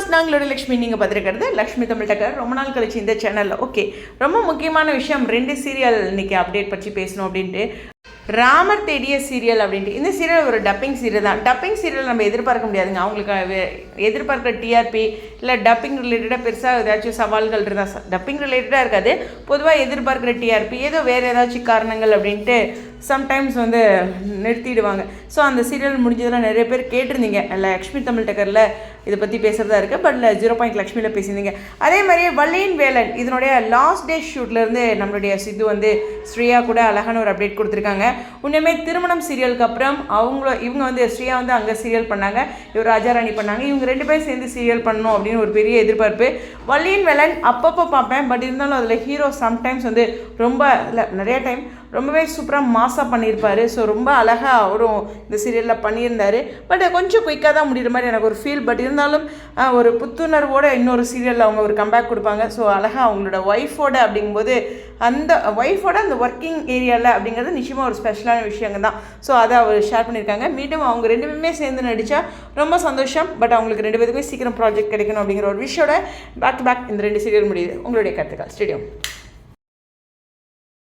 Viewers, நாங்களோட Lakshmi. நீங்கள் பார்த்துருக்கிறது லக்ஷ்மி தமிழ் டக்கர். ரொம்ப நாள் கழிச்சு இந்த சேனலில் ஓகே ரொம்ப முக்கியமான விஷயம், 2 சீரியல் இன்றைக்கி அப்டேட் பற்றி பேசணும் அப்படின்ட்டு. ராமர் தேடிய சீரியல் அப்படின்ட்டு இந்த சீரியல் ஒரு டப்பிங் சீரியல் தான். டப்பிங் சீரியல் நம்ம எதிர்பார்க்க முடியாதுங்க. அவங்களுக்கு எதிர்பார்க்குற டிஆர்பி இல்லை டப்பிங் ரிலேட்டடாக பெருசாக ஏதாச்சும் சவால்கள் இருந்தால் டப்பிங் ரிலேட்டடாக இருக்காது. பொதுவாக எதிர்பார்க்குற டிஆர்பி ஏதோ வேறு ஏதாச்சும் காரணங்கள் அப்படின்ட்டு சம்டைம்ஸ் நிறுத்திடுவாங்க. ஸோ அந்த சீரியல் முடிஞ்சதெல்லாம் நிறைய பேர் கேட்டிருந்தீங்க. லக்ஷ்மி தமிழ் டக்கரில் இதை பற்றி பேசுகிறதா இருக்குது. பட் 0 லக்ஷ்மியில் பேசியிருந்தீங்க. அதே மாதிரியே வள்ளியின் வேலன் இதனுடைய லாஸ்ட் டே ஷூட்லேருந்து நம்மளுடைய சித்து ஸ்ரீயா கூட அழகான ஒரு அப்டேட் கொடுத்துருக்காங்க. உண்மையுமே திருமணம் சீரியலுக்கு அப்புறம் இவங்க ஸ்ரீயா அங்கே சீரியல் பண்ணாங்க, இவர் ராஜாராணி பண்ணாங்க. இவங்க 2 பேரும் சேர்ந்து சீரியல் பண்ணணும் அப்படின்னு ஒரு பெரிய எதிர்பார்ப்பு. வள்ளியின் வேலன் அப்பப்போ பார்ப்பேன். பட் இருந்தாலும் அதில் ஹீரோ சம்டைம்ஸ் ரொம்ப இல்லை நிறைய டைம் ரொம்பவே சூப்பராக மாஸாக பண்ணியிருப்பார். ஸோ ரொம்ப அழகாக அவரும் இந்த சீரியலில் பண்ணியிருந்தார். பட் கொஞ்சம் குயிக்காக தான் முடிகிற மாதிரி எனக்கு ஒரு ஃபீல். பட் இருந்தாலும் ஒரு புத்துணர்வோடு இன்னொரு சீரியலில் அவங்க ஒரு கம்பேக் கொடுப்பாங்க. ஸோ அழகாக அவங்களோட ஒய்ஃபோட அப்படிங்கும்போது அந்த ஒய்ஃபோட அந்த ஒர்க்கிங் ஏரியாவில் அப்படிங்கிறது நிச்சயமாக ஒரு ஸ்பெஷலான விஷயங்க தான். ஸோ அதை அவர் ஷேர் பண்ணியிருக்காங்க. மீண்டும் அவங்க 2 பேருமே சேர்ந்து நடித்தா ரொம்ப சந்தோஷம். பட் அவங்களுக்கு 2 பேருக்குமே சீக்கிரம் ப்ராஜெக்ட் கிடைக்கணும் அப்படிங்கிற ஒரு விஷயோட பேக் டு பேக் இந்த 2 சீரியல் முடியுது. உங்களுடைய கருத்துக்கள் ஸ்டேடியம்.